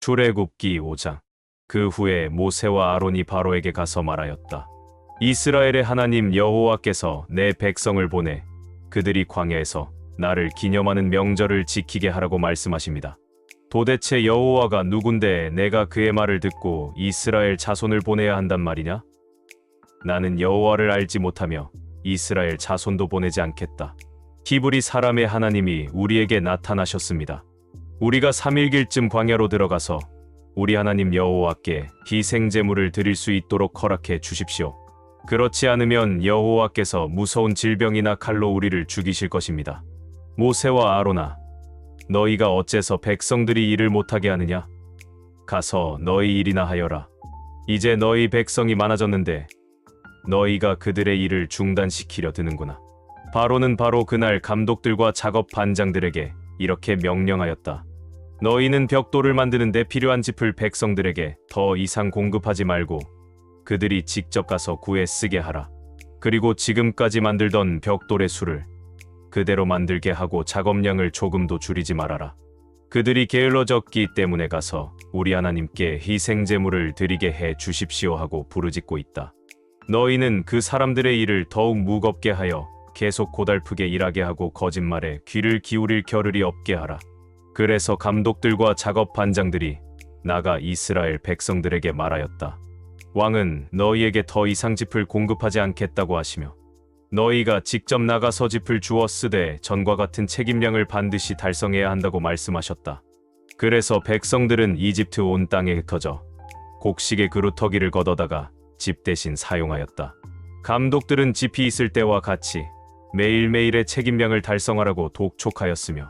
출애굽기 5장. 그 후에 모세와 아론이 바로에게 가서 말하였다. 이스라엘의 하나님 여호와께서 내 백성을 보내 그들이 광야에서 나를 기념하는 명절을 지키게 하라고 말씀하십니다. 도대체 여호와가 누군데 내가 그의 말을 듣고 이스라엘 자손을 보내야 한단 말이냐? 나는 여호와를 알지 못하며 이스라엘 자손도 보내지 않겠다. 히브리 사람의 하나님이 우리에게 나타나셨습니다. 우리가 3일길쯤 광야로 들어가서 우리 하나님 여호와께 희생제물을 드릴 수 있도록 허락해 주십시오. 그렇지 않으면 여호와께서 무서운 질병이나 칼로 우리를 죽이실 것입니다. 모세와 아론아, 너희가 어째서 백성들이 일을 못하게 하느냐? 가서 너희 일이나 하여라. 이제 너희 백성이 많아졌는데 너희가 그들의 일을 중단시키려 드는구나. 바로는 바로 그날 감독들과 작업 반장들에게 이렇게 명령하였다. 너희는 벽돌을 만드는데 필요한 짚을 백성들에게 더 이상 공급하지 말고 그들이 직접 가서 구해 쓰게 하라. 그리고 지금까지 만들던 벽돌의 수를 그대로 만들게 하고 작업량을 조금도 줄이지 말아라. 그들이 게을러졌기 때문에 가서 우리 하나님께 희생제물을 드리게 해 주십시오 하고 부르짖고 있다. 너희는 그 사람들의 일을 더욱 무겁게 하여 계속 고달프게 일하게 하고 거짓말에 귀를 기울일 겨를이 없게 하라. 그래서 감독들과 작업 반장들이 나가 이스라엘 백성들에게 말하였다. 왕은 너희에게 더 이상 짚을 공급하지 않겠다고 하시며 너희가 직접 나가서 짚을 주어 쓰되 전과 같은 책임량을 반드시 달성해야 한다고 말씀하셨다. 그래서 백성들은 이집트 온 땅에 흩어져 곡식의 그루터기를 걷어다가 집 대신 사용하였다. 감독들은 짚이 있을 때와 같이 매일매일의 책임량을 달성하라고 독촉하였으며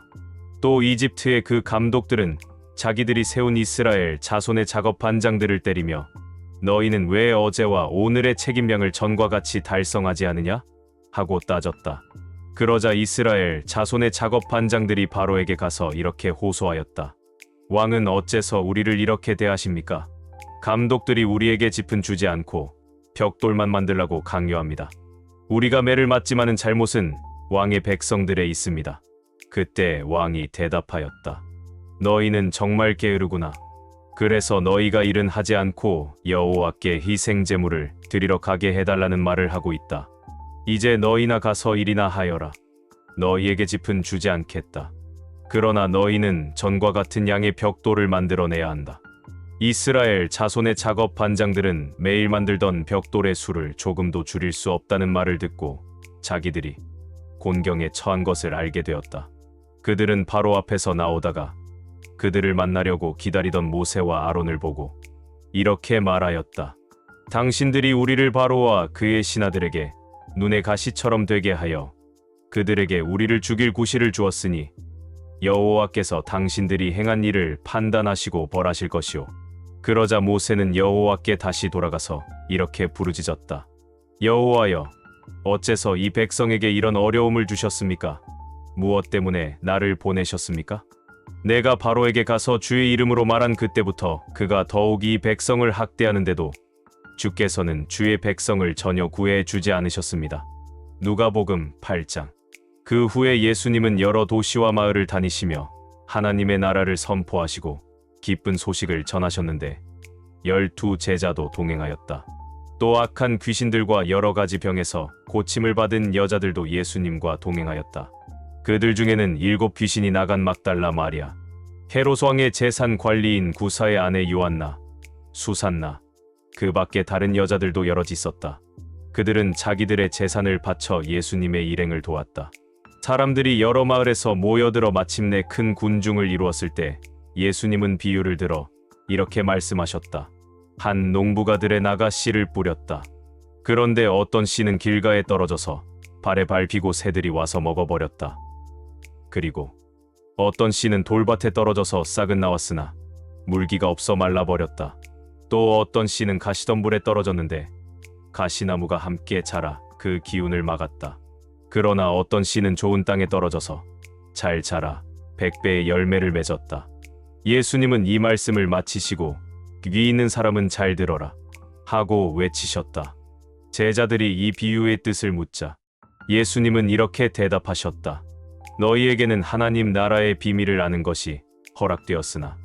또 이집트의 그 감독들은 자기들이 세운 이스라엘 자손의 작업 반장들을 때리며 너희는 왜 어제와 오늘의 책임량을 전과 같이 달성하지 않느냐? 하고 따졌다. 그러자 이스라엘 자손의 작업 반장들이 바로에게 가서 이렇게 호소하였다. 왕은 어째서 우리를 이렇게 대하십니까? 감독들이 우리에게 짚은 주지 않고 벽돌만 만들라고 강요합니다. 우리가 매를 맞지만은 잘못은 왕의 백성들에 있습니다. 그때 왕이 대답하였다. 너희는 정말 게으르구나. 그래서 너희가 일은 하지 않고 여호와께 희생제물을 드리러 가게 해달라는 말을 하고 있다. 이제 너희나 가서 일이나 하여라. 너희에게 짚은 주지 않겠다. 그러나 너희는 전과 같은 양의 벽돌을 만들어내야 한다. 이스라엘 자손의 작업 반장들은 매일 만들던 벽돌의 수를 조금도 줄일 수 없다는 말을 듣고 자기들이 곤경에 처한 것을 알게 되었다. 그들은 바로 앞에서 나오다가 그들을 만나려고 기다리던 모세와 아론을 보고 이렇게 말하였다. 당신들이 우리를 바로와 그의 신하들에게 눈의 가시처럼 되게 하여 그들에게 우리를 죽일 구실을 주었으니 여호와께서 당신들이 행한 일을 판단하시고 벌하실 것이오. 그러자 모세는 여호와께 다시 돌아가서 이렇게 부르짖었다. 여호와여, 어째서 이 백성에게 이런 어려움을 주셨습니까? 무엇 때문에 나를 보내셨습니까? 내가 바로에게 가서 주의 이름으로 말한 그때부터 그가 더욱 이 백성을 학대하는데도 주께서는 주의 백성을 전혀 구해 주지 않으셨습니다. 누가복음 8장. 그 후에 예수님은 여러 도시와 마을을 다니시며 하나님의 나라를 선포하시고 기쁜 소식을 전하셨는데 12 제자도 동행하였다. 또 악한 귀신들과 여러 가지 병에서 고침을 받은 여자들도 예수님과 동행하였다. 그들 중에는 7 귀신이 나간 막달라 마리아, 헤롯 왕의 재산 관리인 구사의 아내 요한나, 수산나, 그 밖에 다른 여자들도 여럿 있었다. 그들은 자기들의 재산을 바쳐 예수님의 일행을 도왔다. 사람들이 여러 마을에서 모여들어 마침내 큰 군중을 이루었을 때 예수님은 비유를 들어 이렇게 말씀하셨다. 한 농부가 들에 나가 씨를 뿌렸다. 그런데 어떤 씨는 길가에 떨어져서 발에 밟히고 새들이 와서 먹어버렸다. 그리고 어떤 씨는 돌밭에 떨어져서 싹은 나왔으나 물기가 없어 말라버렸다. 또 어떤 씨는 가시덤불에 떨어졌는데 가시나무가 함께 자라 그 기운을 막았다. 그러나 어떤 씨는 좋은 땅에 떨어져서 잘 자라 100배의 열매를 맺었다. 예수님은 이 말씀을 마치시고 귀 있는 사람은 잘 들어라 하고 외치셨다. 제자들이 이 비유의 뜻을 묻자 예수님은 이렇게 대답하셨다. 너희에게는 하나님 나라의 비밀을 아는 것이 허락되었으나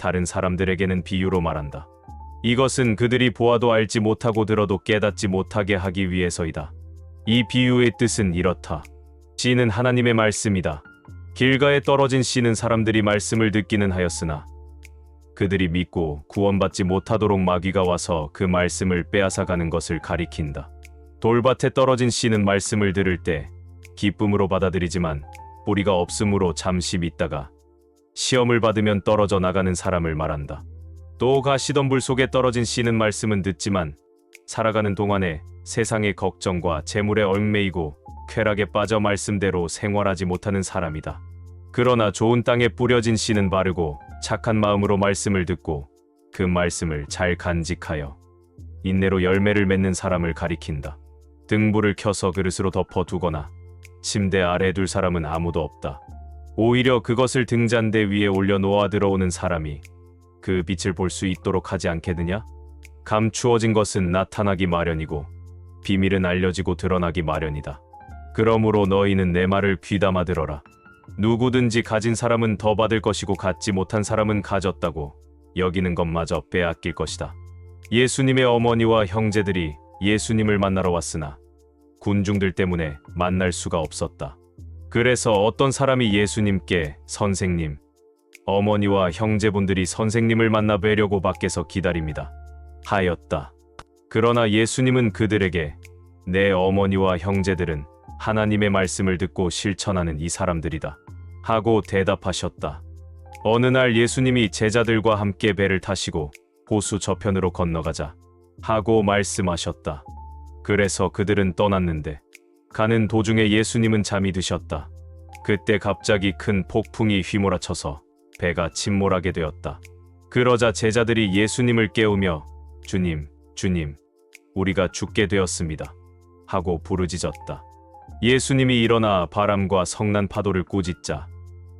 다른 사람들에게는 비유로 말한다. 이것은 그들이 보아도 알지 못하고 들어도 깨닫지 못하게 하기 위해서이다. 이 비유의 뜻은 이렇다. 씨는 하나님의 말씀이다. 길가에 떨어진 씨는 사람들이 말씀을 듣기는 하였으나 그들이 믿고 구원받지 못하도록 마귀가 와서 그 말씀을 빼앗아가는 것을 가리킨다. 돌밭에 떨어진 씨는 말씀을 들을 때 기쁨으로 받아들이지만 뿌리가 없으므로 잠시 믿다가 시험을 받으면 떨어져 나가는 사람을 말한다. 또 가시덤불 속에 떨어진 씨는 말씀은 듣지만 살아가는 동안에 세상의 걱정과 재물에 얽매이고 쾌락에 빠져 말씀대로 생활하지 못하는 사람이다. 그러나 좋은 땅에 뿌려진 씨는 바르고 착한 마음으로 말씀을 듣고 그 말씀을 잘 간직하여 인내로 열매를 맺는 사람을 가리킨다. 등불을 켜서 그릇으로 덮어두거나 침대 아래 둘 사람은 아무도 없다. 오히려 그것을 등잔대 위에 올려놓아 들어오는 사람이 그 빛을 볼 수 있도록 하지 않겠느냐? 감추어진 것은 나타나기 마련이고 비밀은 알려지고 드러나기 마련이다. 그러므로 너희는 내 말을 귀담아 들어라. 누구든지 가진 사람은 더 받을 것이고 갖지 못한 사람은 가졌다고 여기는 것마저 빼앗길 것이다. 예수님의 어머니와 형제들이 예수님을 만나러 왔으나 군중들 때문에 만날 수가 없었다. 그래서 어떤 사람이 예수님께 선생님, 어머니와 형제분들이 선생님을 만나 뵈려고 밖에서 기다립니다. 하였다. 그러나 예수님은 그들에게 내 어머니와 형제들은 하나님의 말씀을 듣고 실천하는 이 사람들이다. 하고 대답하셨다. 어느 날 예수님이 제자들과 함께 배를 타시고 호수 저편으로 건너가자 하고 말씀하셨다. 그래서 그들은 떠났는데 가는 도중에 예수님은 잠이 드셨다. 그때 갑자기 큰 폭풍이 휘몰아쳐서 배가 침몰하게 되었다. 그러자 제자들이 예수님을 깨우며 주님, 주님, 우리가 죽게 되었습니다. 하고 부르짖었다. 예수님이 일어나 바람과 성난 파도를 꾸짖자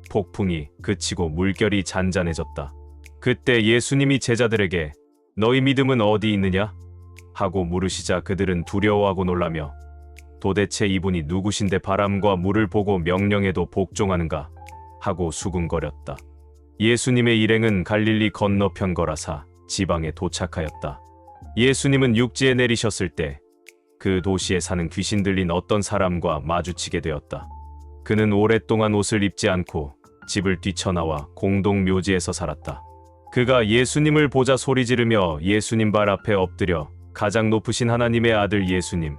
폭풍이 그치고 물결이 잔잔해졌다. 그때 예수님이 제자들에게 너희 믿음은 어디 있느냐? 하고 물으시자 그들은 두려워하고 놀라며 도대체 이분이 누구신데 바람과 물을 보고 명령해도 복종하는가? 하고 수군거렸다. 예수님의 일행은 갈릴리 건너편 거라사 지방에 도착하였다. 예수님은 육지에 내리셨을 때 그 도시에 사는 귀신 들린 어떤 사람과 마주치게 되었다. 그는 오랫동안 옷을 입지 않고 집을 뛰쳐나와 공동묘지에서 살았다. 그가 예수님을 보자 소리 지르며 예수님 발 앞에 엎드려 가장 높으신 하나님의 아들 예수님,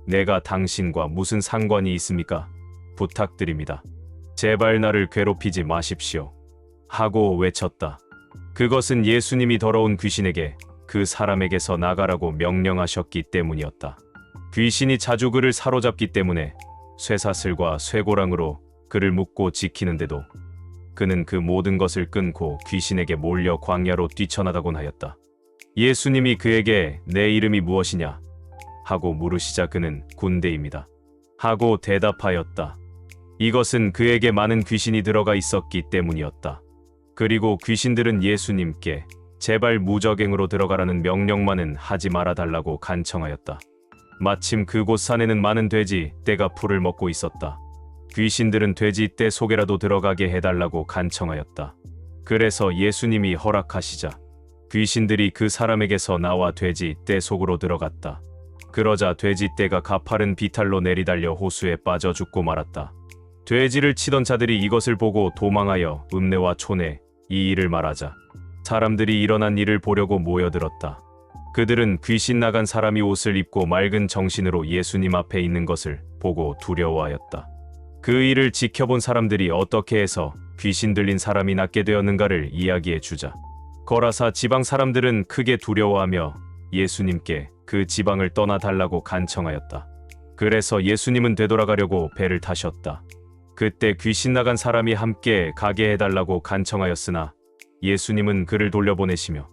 내가 당신과 무슨 상관이 있습니까? 부탁드립니다. 제발 나를 괴롭히지 마십시오. 하고 외쳤다. 그것은 예수님이 더러운 귀신에게 그 사람에게서 나가라고 명령하셨기 때문이었다. 귀신이 자주 그를 사로잡기 때문에 쇠사슬과 쇠고랑으로 그를 묶고 지키는데도 그는 그 모든 것을 끊고 귀신에게 몰려 광야로 뛰쳐나가곤 하였다. 예수님이 그에게 내 이름이 무엇이냐? 하고 물으시자 그는 군대입니다. 하고 대답하였다. 이것은 그에게 많은 귀신이 들어가 있었기 때문이었다. 그리고 귀신들은 예수님께 제발 무적행으로 들어가라는 명령만은 하지 말아달라고 간청하였다. 마침 그곳 산에는 많은 돼지 떼가 풀을 먹고 있었다. 귀신들은 돼지 떼 속에라도 들어가게 해달라고 간청하였다. 그래서 예수님이 허락하시자 귀신들이 그 사람에게서 나와 돼지 떼 속으로 들어갔다. 그러자 돼지 떼가 가파른 비탈로 내리달려 호수에 빠져 죽고 말았다. 돼지를 치던 자들이 이것을 보고 도망하여 읍내와 촌에 이 일을 말하자 사람들이 일어난 일을 보려고 모여들었다. 그들은 귀신 나간 사람이 옷을 입고 맑은 정신으로 예수님 앞에 있는 것을 보고 두려워하였다. 그 일을 지켜본 사람들이 어떻게 해서 귀신 들린 사람이 낫게 되었는가를 이야기해 주자 거라사 지방 사람들은 크게 두려워하며 예수님께 그 지방을 떠나달라고 간청하였다. 그래서 예수님은 되돌아가려고 배를 타셨다. 그때 귀신 나간 사람이 함께 가게 해달라고 간청하였으나 예수님은 그를 돌려보내시며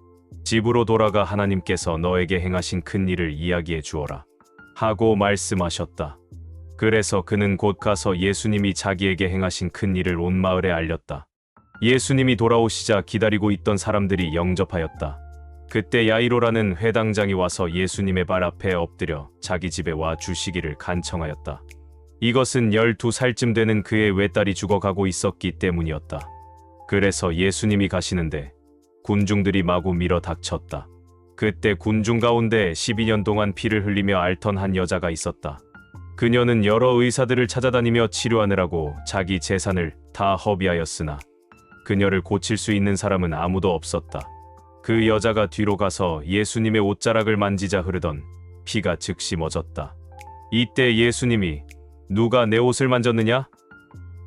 집으로 돌아가 하나님께서 너에게 행하신 큰 일을 이야기해 주어라 하고 말씀하셨다. 그래서 그는 곧 가서 예수님이 자기에게 행하신 큰 일을 온 마을에 알렸다. 예수님이 돌아오시자 기다리고 있던 사람들이 영접하였다. 그때 야이로라는 회당장이 와서 예수님의 발 앞에 엎드려 자기 집에 와 주시기를 간청하였다. 이것은 12살쯤 되는 그의 외딸이 죽어가고 있었기 때문이었다. 그래서 예수님이 가시는데 군중들이 마구 밀어 닥쳤다. 그때 군중 가운데 12년 동안 피를 흘리며 앓던 한 여자가 있었다. 그녀는 여러 의사들을 찾아다니며 치료하느라고 자기 재산을 다 허비하였으나 그녀를 고칠 수 있는 사람은 아무도 없었다. 그 여자가 뒤로 가서 예수님의 옷자락을 만지자 흐르던 피가 즉시 멎었다. 이때 예수님이 누가 내 옷을 만졌느냐?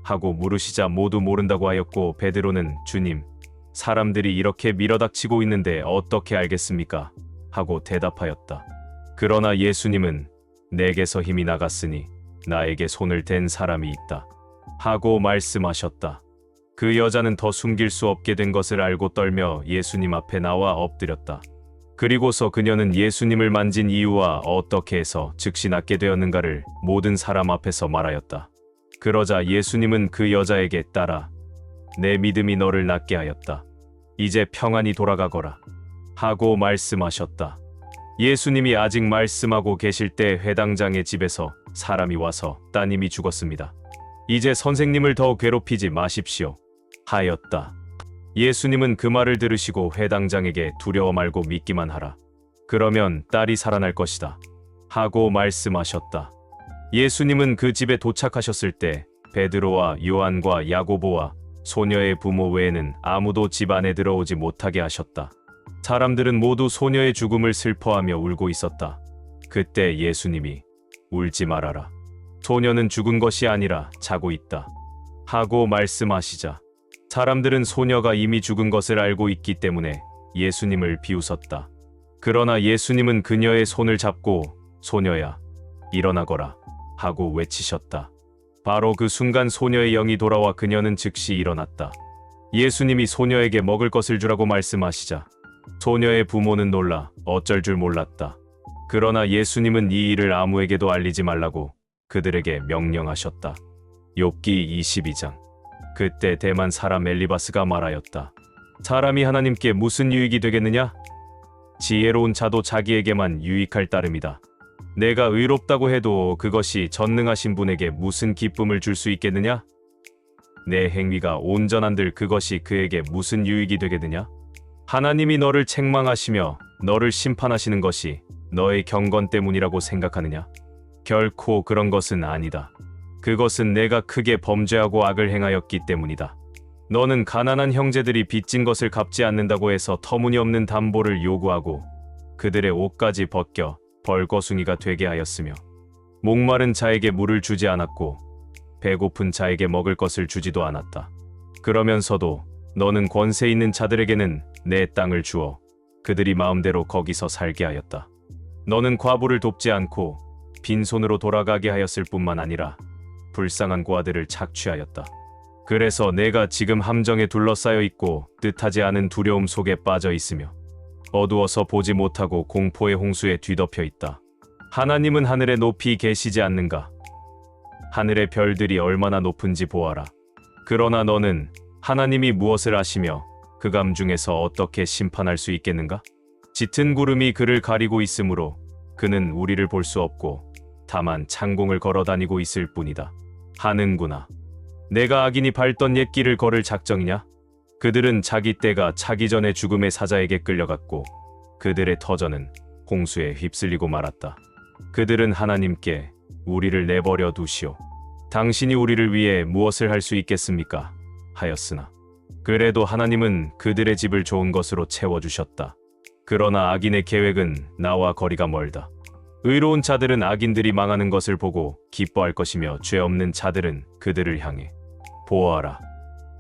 하고 물으시자 모두 모른다고 하였고 베드로는 주님, 사람들이 이렇게 밀어닥치고 있는데 어떻게 알겠습니까? 하고 대답하였다. 그러나 예수님은 내게서 힘이 나갔으니 나에게 손을 댄 사람이 있다. 하고 말씀하셨다. 그 여자는 더 숨길 수 없게 된 것을 알고 떨며 예수님 앞에 나와 엎드렸다. 그리고서 그녀는 예수님을 만진 이유와 어떻게 해서 즉시 낫게 되었는가를 모든 사람 앞에서 말하였다. 그러자 예수님은 그 여자에게 따라 내 믿음이 너를 낫게 하였다. 이제 평안히 돌아가거라. 하고 말씀하셨다. 예수님이 아직 말씀하고 계실 때 회당장의 집에서 사람이 와서 따님이 죽었습니다. 이제 선생님을 더 괴롭히지 마십시오. 하였다. 예수님은 그 말을 들으시고 회당장에게 두려워 말고 믿기만 하라. 그러면 딸이 살아날 것이다. 하고 말씀하셨다. 예수님은 그 집에 도착하셨을 때 베드로와 요한과 야고보와 소녀의 부모 외에는 아무도 집 안에 들어오지 못하게 하셨다. 사람들은 모두 소녀의 죽음을 슬퍼하며 울고 있었다. 그때 예수님이 울지 말아라. 소녀는 죽은 것이 아니라 자고 있다. 하고 말씀하시자 사람들은 소녀가 이미 죽은 것을 알고 있기 때문에 예수님을 비웃었다. 그러나 예수님은 그녀의 손을 잡고 소녀야, 일어나거라 하고 외치셨다. 바로 그 순간 소녀의 영이 돌아와 그녀는 즉시 일어났다. 예수님이 소녀에게 먹을 것을 주라고 말씀하시자 소녀의 부모는 놀라 어쩔 줄 몰랐다. 그러나 예수님은 이 일을 아무에게도 알리지 말라고 그들에게 명령하셨다. 욥기 22장. 그때 대만 사람 엘리바스가 말하였다. 사람이 하나님께 무슨 유익이 되겠느냐? 지혜로운 자도 자기에게만 유익할 따름이다. 내가 의롭다고 해도 그것이 전능하신 분에게 무슨 기쁨을 줄 수 있겠느냐? 내 행위가 온전한들 그것이 그에게 무슨 유익이 되겠느냐? 하나님이 너를 책망하시며 너를 심판하시는 것이 너의 경건 때문이라고 생각하느냐? 결코 그런 것은 아니다. 그것은 내가 크게 범죄하고 악을 행하였기 때문이다. 너는 가난한 형제들이 빚진 것을 갚지 않는다고 해서 터무니없는 담보를 요구하고 그들의 옷까지 벗겨 벌거숭이가 되게 하였으며 목마른 자에게 물을 주지 않았고 배고픈 자에게 먹을 것을 주지도 않았다. 그러면서도 너는 권세 있는 자들에게는 내 땅을 주어 그들이 마음대로 거기서 살게 하였다. 너는 과부를 돕지 않고 빈손으로 돌아가게 하였을 뿐만 아니라 불쌍한 고아들을 착취하였다. 그래서 내가 지금 함정에 둘러싸여 있고 뜻하지 않은 두려움 속에 빠져 있으며 어두워서 보지 못하고 공포의 홍수에 뒤덮여 있다. 하나님은 하늘에 높이 계시지 않는가? 하늘의 별들이 얼마나 높은지 보아라. 그러나 너는 하나님이 무엇을 아시며 그감 중에서 어떻게 심판할 수 있겠는가? 짙은 구름이 그를 가리고 있으므로 그는 우리를 볼 수 없고 다만 창공을 걸어 다니고 있을 뿐이다. 하는구나. 내가 악인이 밟던 옛 길을 걸을 작정이냐? 그들은 자기 때가 차기 전에 죽음의 사자에게 끌려갔고 그들의 터전은 홍수에 휩쓸리고 말았다. 그들은 하나님께 우리를 내버려 두시오. 당신이 우리를 위해 무엇을 할 수 있겠습니까? 하였으나 그래도 하나님은 그들의 집을 좋은 것으로 채워주셨다. 그러나 악인의 계획은 나와 거리가 멀다. 의로운 자들은 악인들이 망하는 것을 보고 기뻐할 것이며 죄 없는 자들은 그들을 향해 보아라.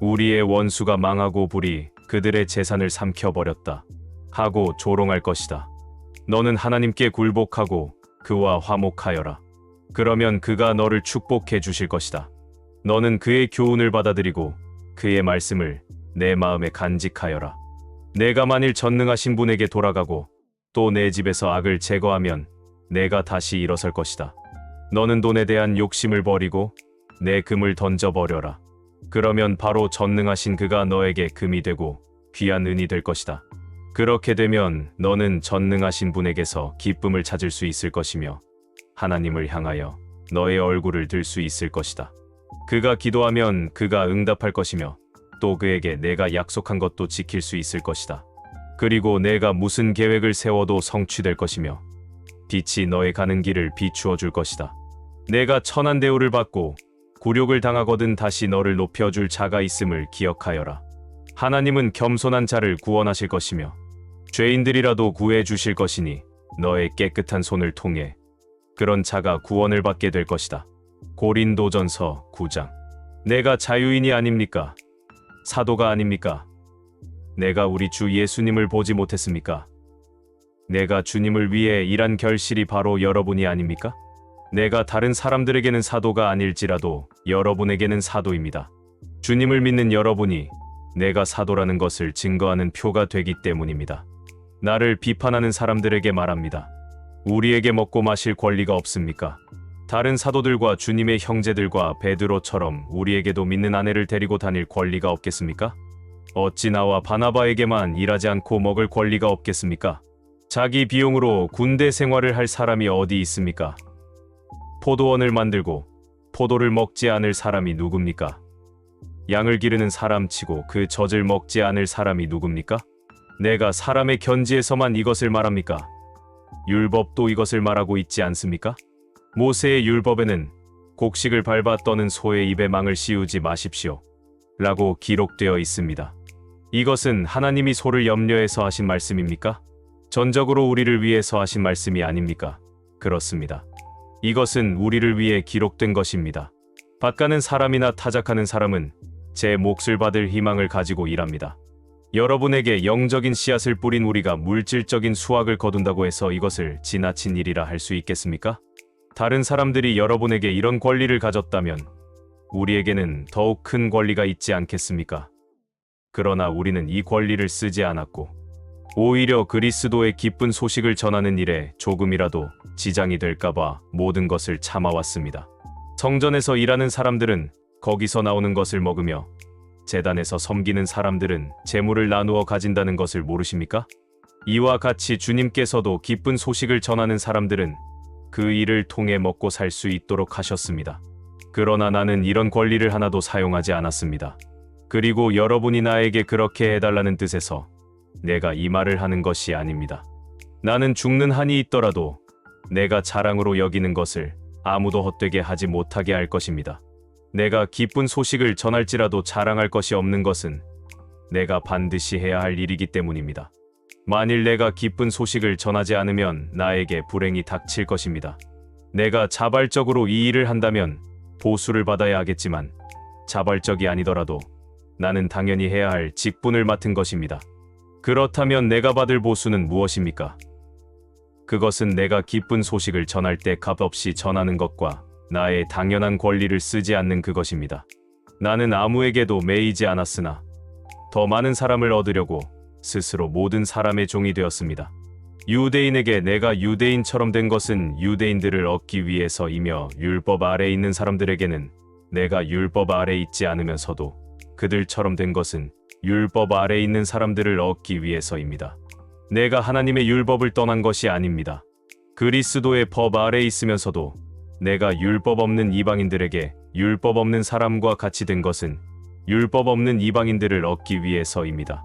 우리의 원수가 망하고 불이 그들의 재산을 삼켜버렸다. 하고 조롱할 것이다. 너는 하나님께 굴복하고 그와 화목하여라. 그러면 그가 너를 축복해 주실 것이다. 너는 그의 교훈을 받아들이고 그의 말씀을 내 마음에 간직하여라. 내가 만일 전능하신 분에게 돌아가고 또 내 집에서 악을 제거하면 내가 다시 일어설 것이다. 너는 돈에 대한 욕심을 버리고 내 금을 던져버려라. 그러면 바로 전능하신 그가 너에게 금이 되고 귀한 은이 될 것이다. 그렇게 되면 너는 전능하신 분에게서 기쁨을 찾을 수 있을 것이며 하나님을 향하여 너의 얼굴을 들 수 있을 것이다. 그가 기도하면 그가 응답할 것이며 또 그에게 내가 약속한 것도 지킬 수 있을 것이다. 그리고 내가 무슨 계획을 세워도 성취될 것이며 빛이 너의 가는 길을 비추어 줄 것이다. 내가 천한 대우를 받고 굴욕을 당하거든 다시 너를 높여줄 자가 있음을 기억하여라. 하나님은 겸손한 자를 구원하실 것이며 죄인들이라도 구해 주실 것이니 너의 깨끗한 손을 통해 그런 자가 구원을 받게 될 것이다. 고린도전서 9장. 내가 자유인이 아닙니까? 사도가 아닙니까? 내가 우리 주 예수님을 보지 못했습니까? 내가 주님을 위해 일한 결실이 바로 여러분이 아닙니까? 내가 다른 사람들에게는 사도가 아닐지라도 여러분에게는 사도입니다. 주님을 믿는 여러분이 내가 사도라는 것을 증거하는 표가 되기 때문입니다. 나를 비판하는 사람들에게 말합니다. 우리에게 먹고 마실 권리가 없습니까? 다른 사도들과 주님의 형제들과 베드로처럼 우리에게도 믿는 아내를 데리고 다닐 권리가 없겠습니까? 어찌 나와 바나바에게만 일하지 않고 먹을 권리가 없겠습니까? 자기 비용으로 군대 생활을 할 사람이 어디 있습니까? 포도원을 만들고 포도를 먹지 않을 사람이 누굽니까? 양을 기르는 사람치고 그 젖을 먹지 않을 사람이 누굽니까? 내가 사람의 견지에서만 이것을 말합니까? 율법도 이것을 말하고 있지 않습니까? 모세의 율법에는 곡식을 밟아 떠는 소의 입에 망을 씌우지 마십시오 라고 기록되어 있습니다. 이것은 하나님이 소를 염려해서 하신 말씀입니까? 전적으로 우리를 위해서 하신 말씀이 아닙니까? 그렇습니다. 이것은 우리를 위해 기록된 것입니다. 밭가는 사람이나 타작하는 사람은 제 몫을 받을 희망을 가지고 일합니다. 여러분에게 영적인 씨앗을 뿌린 우리가 물질적인 수확을 거둔다고 해서 이것을 지나친 일이라 할 수 있겠습니까? 다른 사람들이 여러분에게 이런 권리를 가졌다면 우리에게는 더욱 큰 권리가 있지 않겠습니까? 그러나 우리는 이 권리를 쓰지 않았고 오히려 그리스도의 기쁜 소식을 전하는 일에 조금이라도 지장이 될까봐 모든 것을 참아왔습니다. 성전에서 일하는 사람들은 거기서 나오는 것을 먹으며 제단에서 섬기는 사람들은 재물을 나누어 가진다는 것을 모르십니까? 이와 같이 주님께서도 기쁜 소식을 전하는 사람들은 그 일을 통해 먹고 살 수 있도록 하셨습니다. 그러나 나는 이런 권리를 하나도 사용하지 않았습니다. 그리고 여러분이 나에게 그렇게 해달라는 뜻에서 내가 이 말을 하는 것이 아닙니다. 나는 죽는 한이 있더라도 내가 자랑으로 여기는 것을 아무도 헛되게 하지 못하게 할 것입니다. 내가 기쁜 소식을 전할지라도 자랑할 것이 없는 것은 내가 반드시 해야 할 일이기 때문입니다. 만일 내가 기쁜 소식을 전하지 않으면 나에게 불행이 닥칠 것입니다. 내가 자발적으로 이 일을 한다면 보수를 받아야 하겠지만 자발적이 아니더라도 나는 당연히 해야 할 직분을 맡은 것입니다. 그렇다면 내가 받을 보수는 무엇입니까? 그것은 내가 기쁜 소식을 전할 때 값없이 전하는 것과 나의 당연한 권리를 쓰지 않는 그것입니다. 나는 아무에게도 매이지 않았으나 더 많은 사람을 얻으려고 스스로 모든 사람의 종이 되었습니다. 유대인에게 내가 유대인처럼 된 것은 유대인들을 얻기 위해서이며 율법 아래 있는 사람들에게는 내가 율법 아래 있지 않으면서도 그들처럼 된 것은 율법 아래 있는 사람들을 얻기 위해서입니다. 내가 하나님의 율법을 떠난 것이 아닙니다. 그리스도의 법 아래 있으면서도 내가 율법 없는 이방인들에게 율법 없는 사람과 같이 된 것은 율법 없는 이방인들을 얻기 위해서입니다.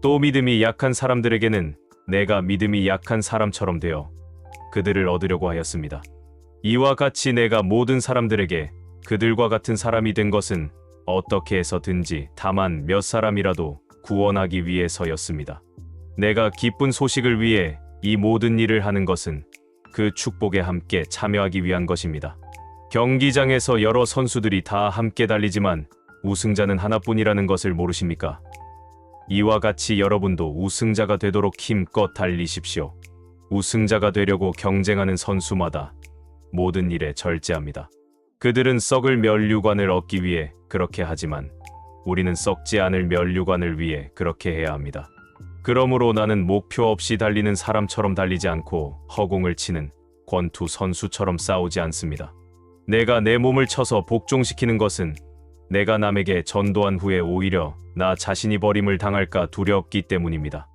또 믿음이 약한 사람들에게는 내가 믿음이 약한 사람처럼 되어 그들을 얻으려고 하였습니다. 이와 같이 내가 모든 사람들에게 그들과 같은 사람이 된 것은 어떻게 해서든지 다만 몇 사람이라도 구원하기 위해서였습니다. 내가 기쁜 소식을 위해 이 모든 일을 하는 것은 그 축복에 함께 참여하기 위한 것입니다. 경기장에서 여러 선수들이 다 함께 달리지만 우승자는 하나뿐이라는 것을 모르십니까? 이와 같이 여러분도 우승자가 되도록 힘껏 달리십시오. 우승자가 되려고 경쟁하는 선수마다 모든 일에 절제합니다. 그들은 썩을 면류관을 얻기 위해 그렇게 하지만 우리는 썩지 않을 면류관을 위해 그렇게 해야 합니다. 그러므로 나는 목표 없이 달리는 사람처럼 달리지 않고 허공을 치는 권투 선수처럼 싸우지 않습니다. 내가 내 몸을 쳐서 복종시키는 것은 내가 남에게 전도한 후에 오히려 나 자신이 버림을 당할까 두렵기 때문입니다.